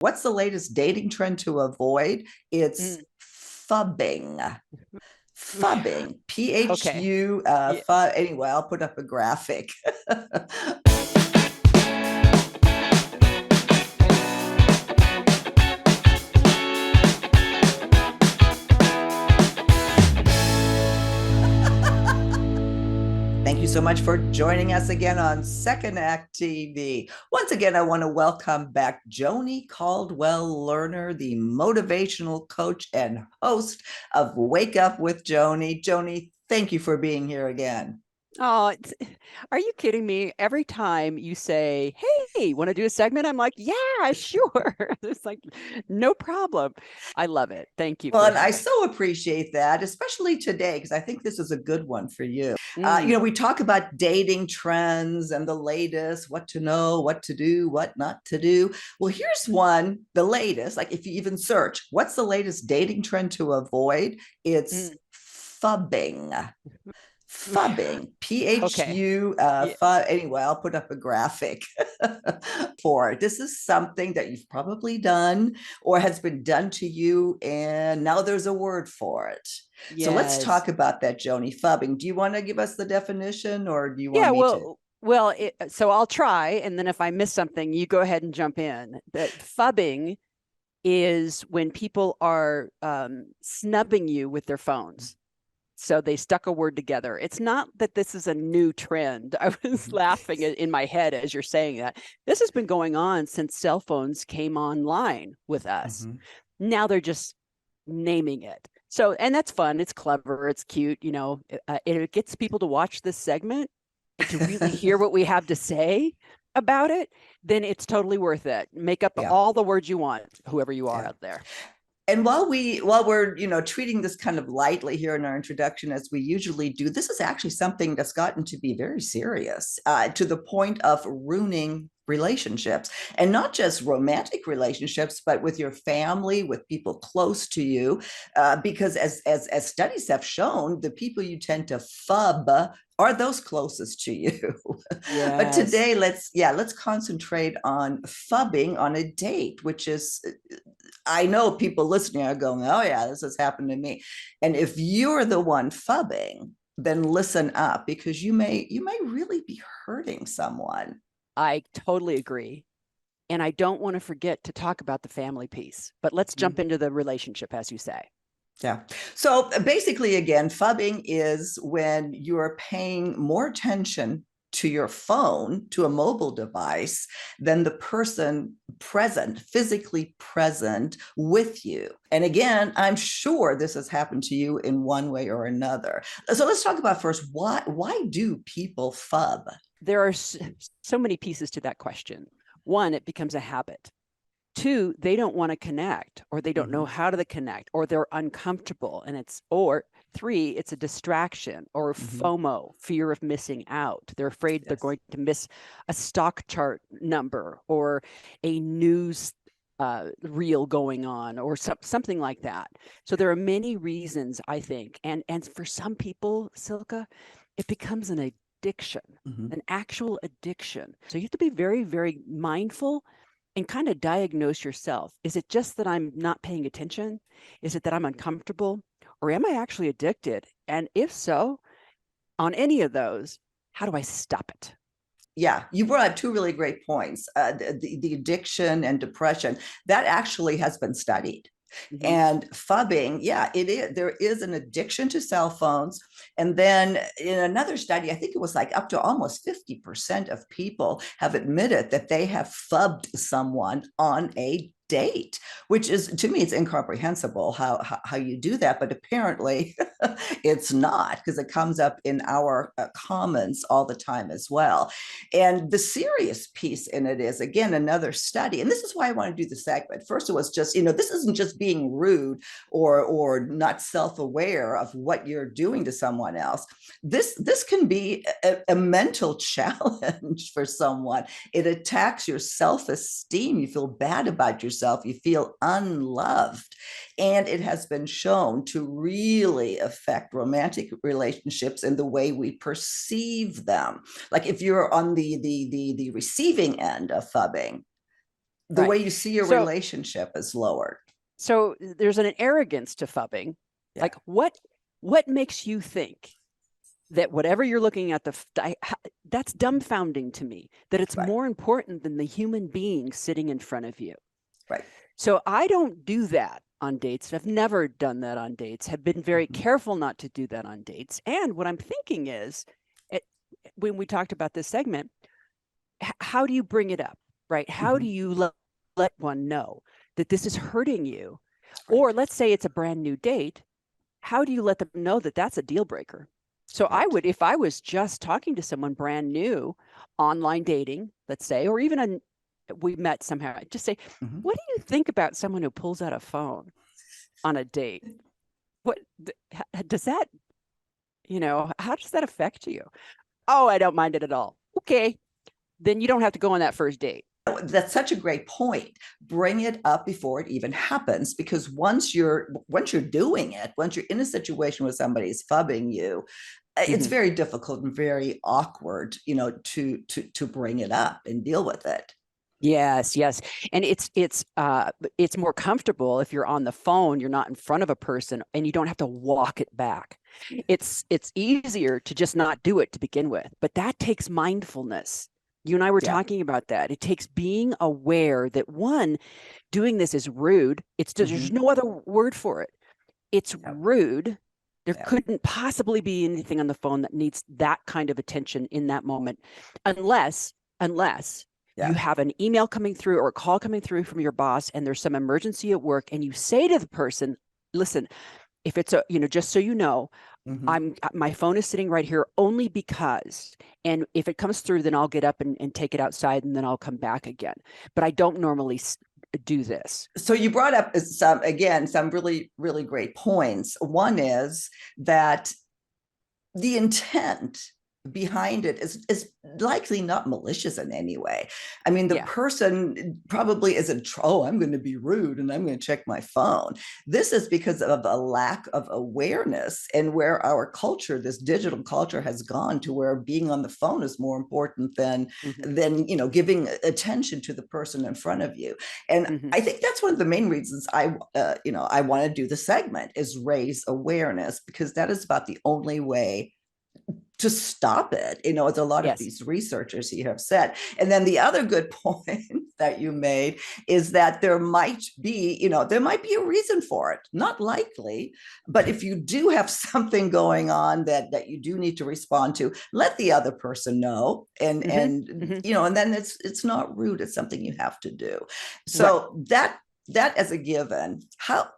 What's the latest dating trend to avoid? It's Mm. phubbing. Phubbing. Okay. Phu. Yeah. Anyway, I'll put up a graphic. Thank you so much for joining us again on Second Act TV. Once again, I want to welcome back Joni Caldwell Lerner, the motivational coach and host of Wake Up with Joni. Joni, thank you for being here again. Oh, are you kidding me? Every time you say, "Hey, want to do a segment?" I'm like, "Yeah, sure." It's like, no problem. I love it. Thank you Well, for and I having. so appreciate that, especially today, because I think this is a good one for you. Mm, We talk about dating trends and the latest, what to know, what to do, what not to do. Well, here's one, the latest. Like if you even search, what's the latest dating trend to avoid? It's mm. phubbing. Phubbing, Okay. Yeah. Anyway, I'll put up a graphic for it. This is something that you've probably done or has been done to you, and now there's a word for it. So let's Yes. talk about that, Joni. Phubbing. Do you want to give us the definition, or do you want Yeah. me to? So I'll try, and then if I miss something, you go ahead and jump in. That phubbing is when people are snubbing you with their phones. So they stuck a word together. It's not that this is a new trend. I was laughing in my head as you're saying that. This has been going on since cell phones came online with us. Mhm. Now they're just naming it. So, and that's fun. It's clever. It's cute. It gets people to watch this segment and to really hear what we have to say about it. Then it's totally worth it. Make up Yeah. all the words you want, whoever you are Yeah. out there. And while we're treating this kind of lightly here in our introduction as we usually do, this is actually something that's gotten to be very serious, to the point of ruining relationships, and not just romantic relationships, but with your family, with people close to you, because as studies have shown, the people you tend to phub are those closest to you. But Yes. today, let's concentrate on phubbing on a date, which is, I know people listening are going, oh yeah, this has happened to me. And if you're the one phubbing, then listen up, because you may really be hurting someone. I totally agree. And I don't want to forget to talk about the family piece, but let's jump Mm. into the relationship, as you say. Yeah. So basically, again, phubbing is when you're paying more attention to your phone, to a mobile device, than the person present, physically present with you. And again, I'm sure this has happened to you in one way or another. So let's talk about first, why do people phub? There are so many pieces to that question. One, it becomes a habit. Two, they don't want to connect, or they don't know Mm-hmm. how to connect, or they're uncomfortable. Or three, it's a distraction, or Mm-hmm. FOMO, fear of missing out. They're afraid they're Yes. going to miss a stock chart number or a news reel going on, or something like that. So there are many reasons, I think. And for some people, Silka, it becomes an addiction, Mm-hmm. an actual addiction. So you have to be very, very mindful and kind of diagnose yourself. Is it just that I'm not paying attention? Is it that I'm uncomfortable? Or am I actually addicted? And if so, on any of those, how do I stop it? Yeah, you brought up two really great points. The addiction and depression, that actually has been studied. Mm-hmm. And phubbing, yeah, it is. There is an addiction to cell phones. And then in another study, I think it was like up to almost 50% of people have admitted that they have phubbed someone on a date, which is, to me, it's incomprehensible how you do that. But apparently it's not, because it comes up in our comments all the time as well. And the serious piece in it is, again, another study. And this is why I want to do the segment. First, it was just, this isn't just being rude or not self-aware of what you're doing to someone else. This can be a mental challenge for someone. It attacks your self-esteem. You feel bad about yourself. You feel unloved. And it has been shown to really affect romantic relationships and the way we perceive them. Like if you're on the receiving end of phubbing, the Right. way you see your So relationship is lowered. so there's an arrogance to phubbing. Yeah. Like what makes you think that whatever you're looking at, that's dumbfounding to me, that it's Right. more important than the human being sitting in front of you. Right. So I don't do that on dates. I've never done that on dates, have been very Mhm. careful not to do that on dates. And what I'm thinking is, it, when we talked about this segment, how do you bring it up, right? How do Mhm. you let one know that this is hurting you? Right. Or let's say it's a brand new date. How do you let them know that that's a deal breaker? So I Right. would, if I was just talking to someone brand new, online dating, let's say, or even we met somehow, I'd just say, Mhm. what do you think about someone who pulls out a phone on a date? What does that, how does that affect you? Oh, I don't mind it at all. Okay, then you don't have to go on that first date. That's such a great point. Bring it up before it even happens, because once you're doing it, once you're in a situation where somebody's phubbing you, it's Mm-hmm. very difficult and very awkward, to bring it up and deal with it. Yes, yes. And it's more comfortable if you're on the phone, you're not in front of a person and you don't have to walk it back. It's easier to just not do it to begin with, but that takes mindfulness. You and I were Yeah. talking about that. It takes being aware that one, doing this is rude. There's Hmm. no other word for it. It's Yeah. rude. There Yeah. couldn't possibly be anything on the phone that needs that kind of attention in that moment, unless you Yeah. have an email coming through or a call coming through from your boss and there's some emergency at work and you say to the person, listen, if it's just so you know, Hmm. my phone is sitting right here only because, and if it comes through, then I'll get up and take it outside and then I'll come back again. But I don't normally do this. So you brought up some really, really great points. One is that the intent behind it is likely not malicious in any way. I mean, the Yeah. person probably isn't, oh, I'm going to be rude and I'm going to check my phone. This is because of a lack of awareness, and where our culture, this digital culture, has gone to where being on the phone is more important than Mm-hmm. giving attention to the person in front of you. And Mm-hmm. I think that's one of the main reasons I want to do the segment, is raise awareness, because that is about the only way to stop it, as a lot of Yes. these researchers here have said. And then the other good point that you made is that there might be a reason for it, not likely, but if you do have something going on that you do need to respond to, let the other person know, and Mm-hmm. and Mm-hmm. and then it's not rude, it's something you have to do. Right. So that as a given, how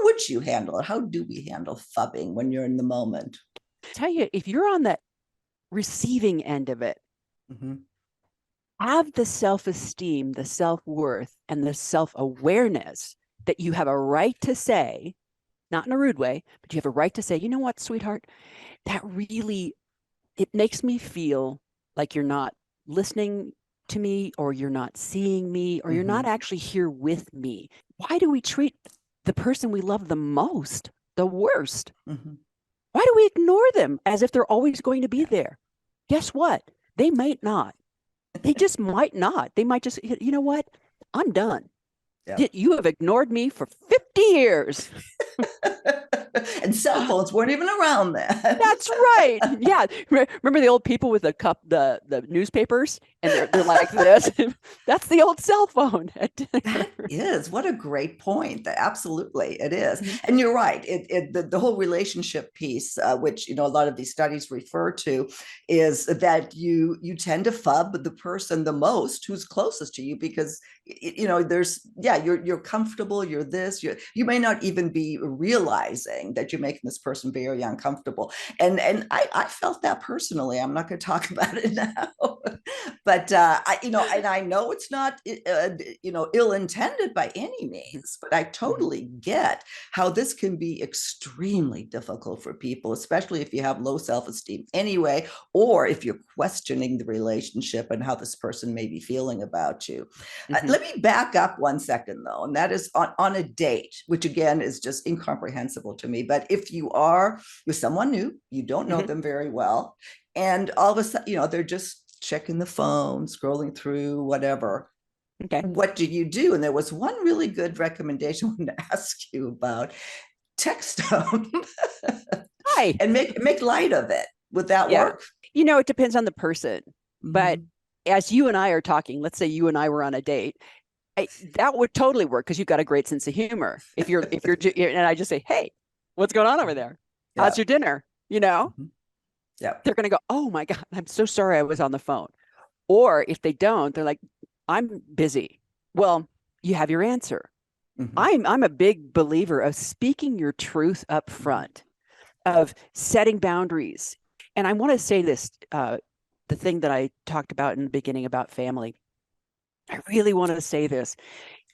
would you handle it? How do we handle phubbing when you're in the moment? Tell you, if you're on the receiving end of it, Mm-hmm. have the self-esteem, the self-worth, and the self-awareness that you have a right to say, not in a rude way, but you have a right to say, you know what, sweetheart, that really, it makes me feel like you're not listening to me, or you're not seeing me, or you're not Mm-hmm. actually here with me. Why do we treat the person we love the most the worst? Mm-hmm. Why do we ignore them as if they're always going to be Yeah. there? Guess what? They might not. They just might not. They might just, you know what? I'm done. Yeah. You have ignored me for 50 years. And cell phones weren't even around then. That's right. Yeah. Remember the old people with the newspapers, and they're like this. That's the old cell phone at dinner. That is, what a great point. Absolutely, it is. Mhm. And you're right. The whole relationship piece, which a lot of these studies refer to, is that you tend to phub the person the most who's closest to you, because you're comfortable. You're this. You may not even be realizing that you're making this person very uncomfortable. And I felt that personally. I'm not going to talk about it now, but and I know it's not ill intended by any means, but I Mhm. totally get how this can be extremely difficult for people, especially if you have low self-esteem anyway, or if you're questioning the relationship and how this person may be feeling about you. Mhm. Let me back up 1 second, though, and that is on a date, which again is just incomprehensible to me. But if you are with someone new, you don't know Mhm. them very well, and all of a sudden, they're just checking the phone, scrolling through, whatever. Okay. what do you do? And there was one really good recommendation I wanted to ask you about. Text them Hi. and make light of it. Would that Yeah. work? It depends on the person. But Mhm. as you and I are talking, let's say you and I were on a date, that would totally work because you've got a great sense of humor. And I just say, hey, what's going on over there? How's Yeah. your dinner? You know, Mhm. Yeah. they're going to go, oh my God, I'm so sorry I was on the phone. Or if they don't, they're like, I'm busy. Well, you have your answer. Mhm. I'm a big believer of speaking your truth up Mhm. front, of setting boundaries. And I want to say this, the thing that I talked about in the beginning about family. I really want to say this.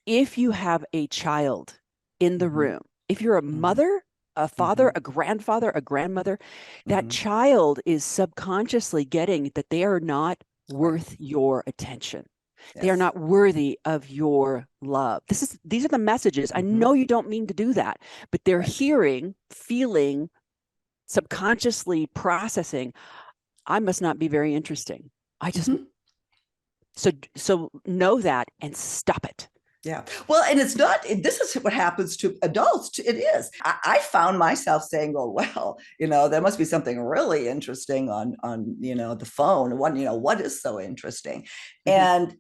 If you have a child in the Mhm. room, if you're a Mhm. mother, a father, Mhm. a grandfather, a grandmother, that Mhm. child is subconsciously getting that they are not Right. worth your attention. They are Yes. not worthy of your love. These are the messages. I Mhm. know you don't mean to do that, but they're Right. hearing, feeling, subconsciously processing, I must not be very interesting. I just Mhm. so know that and stop it. Yeah. Well, and it's not, this is what happens to adults. It is. I found myself saying, oh, well, there must be something really interesting on, the phone. What is so interesting? Mhm. And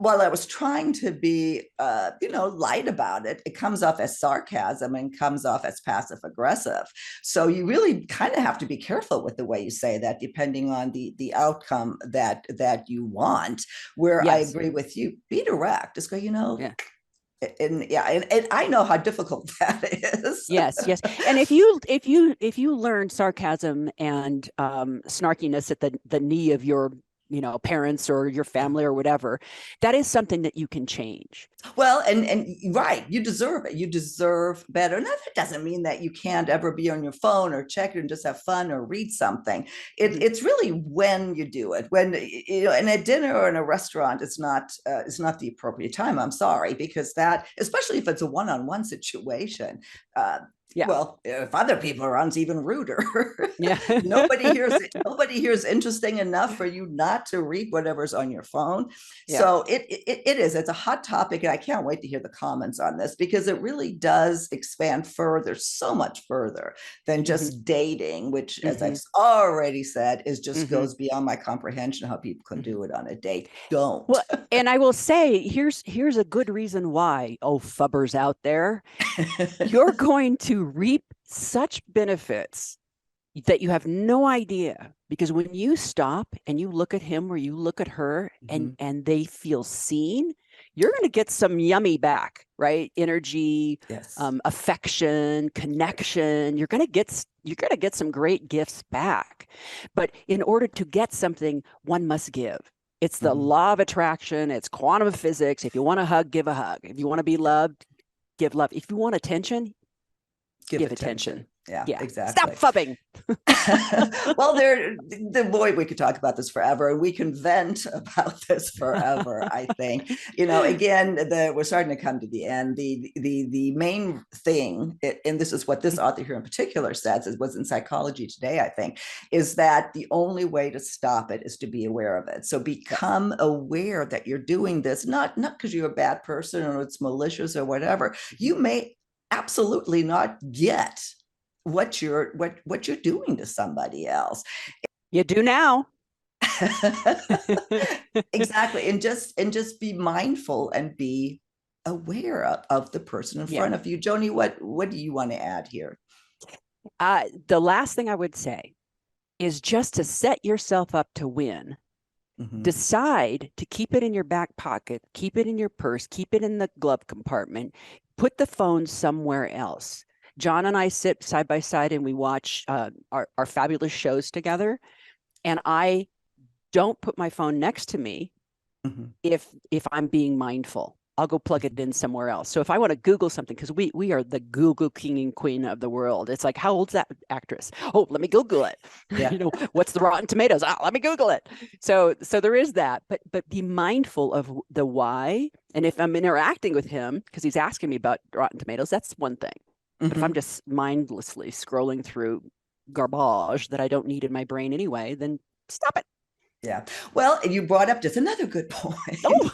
while I was trying to be, light about it, it comes off as sarcasm and comes off as passive aggressive. So you really kind of have to be careful with the way you say that, depending on the outcome that you want. Where I Yes. agree with you, be direct. Just go, Yeah. and yeah, and I know how difficult that is. Yes, yes. And if you learn sarcasm and snarkiness at the knee of your, parents or your Yeah. family or whatever, that is something that you can change. Well, and right, you deserve it. You deserve better. Now that doesn't mean that you can't ever be on your phone or check it and just have fun or read something. Mhm. It's really when you do it. When in a dinner or in a restaurant, it's not the appropriate time. I'm sorry, because that, especially if it's a one-on-one situation. Uh, Yeah. well, if other people are on, it's even ruder. Yeah. Nobody hears interesting enough for you not to read whatever's on your phone. Yeah. So it is. It's a hot topic, and I can't wait to hear the comments on this because it really does expand further, so much further than Mhm. just dating, which, as I've Mhm. already said, is just Mhm. goes beyond my comprehension how people can Mhm. do it on a date. Don't. Well, and I will say, here's a good reason why, oh, phubbers out there, you're going to reap such benefits that you have no idea, because when you stop and you look at him or you look at her and Mhm. they feel seen, you're going to get some yummy back, right? Energy, Yes. affection, Right. connection. You're going to get some great gifts back. But in order to get something, one must give. It's the Mhm. law of attraction, it's quantum physics. If you want a hug, give a hug. If you want to be Yeah. loved, give love. If you want attention, Give give attention. attention. Yeah, Yeah. Stop exactly. phubbing. Well, the boy, we could talk about this forever, and we can vent about this forever. I think, again, we're starting to come to the end. The main thing, and this is what this author here in particular says, it was in Psychology Today, I think, is that the only way to stop it is to be aware of it. So Yes. become aware that you're doing this, not because you're a bad person or it's malicious or whatever. Mhm. You may absolutely not get what you're doing to somebody else. You do now. Exactly. And just be mindful and be aware of the person in Yeah. front of you. Joni, what do you want to add here? The last thing I would say is just to set yourself up to win. Mm-hmm. Decide to keep it in your back pocket, keep it in your purse, keep it in the glove compartment, put the phone somewhere else. John and I sit side by side and we watch our fabulous shows together. And I don't put my phone next to me Mm-hmm. if I'm being mindful. I'll go plug it Mm-hmm. in somewhere else. So if I want to Google something, because we are the Google king and queen of the world. It's like, how old's that actress? Oh, let me Google it. Yeah. What's the Rotten Tomatoes? Ah, let me Google it. So there is that, but be mindful of the why. And if I'm interacting with him because he's asking me about Rotten Tomatoes, that's one thing. But if I'm Mm-hmm. just mindlessly scrolling through garbage that I don't need in my brain anyway, then stop it. Yeah. Well, you brought up just another good point Oh,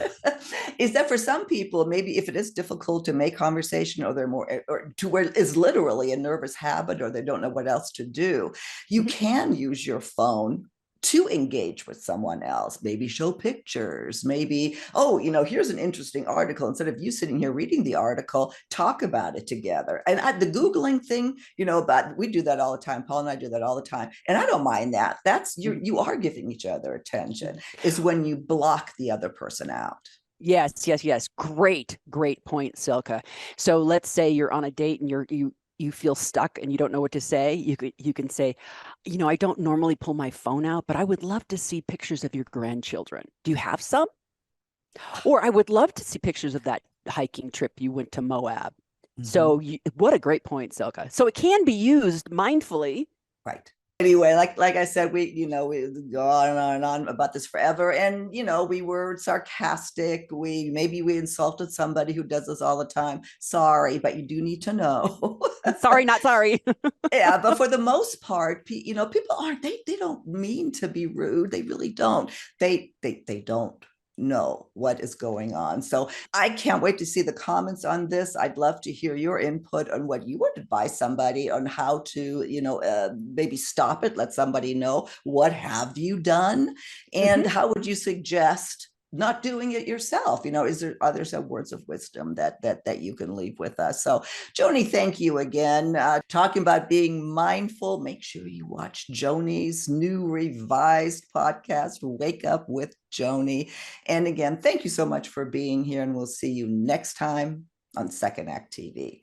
is that for some people, maybe if it is difficult to make conversation or they're more, or to where it's literally a nervous habit or they don't know what else to do, you mhm. can use your phone to engage with someone else, maybe show pictures, maybe, oh, here's an interesting article. Instead of you sitting here reading the article, talk about it together. And the Googling thing, but we do that all the time. Paul and I do that all the time. And I don't mind that. That's you are giving each other attention, is when you block the other person out. Yes, yes, yes. Great, great point, Silka. So let's say you're on a date and you feel stuck and you don't know what to say. You can say, I don't normally pull my phone out, but I would love to see pictures of your grandchildren. Do you have some? Or I would love to see pictures of that hiking trip you went to Moab. Mm-hmm. So what a great point, Silka. So it can be used mindfully. Right. Anyway, like I said, we go on and on about this forever. And we were sarcastic. We insulted somebody who does this all the time. Sorry, but you do need to know. Sorry, not sorry. Yeah, but for the most part, people aren't, they don't mean to be rude. They really don't. They don't know what is going on. So I can't wait to see the comments on this. I'd love to hear your input on what you would advise somebody on how to, maybe stop it, let somebody know what have you done, and Mhm. how would you suggest not doing it yourself. Are there some words of wisdom that you can leave with us? So Joni, thank you again. Talking about being mindful, make sure you watch Joni's new revised podcast, Wake Up with Joni. And again, thank you so much for being here, and we'll see you next time on Second Act TV.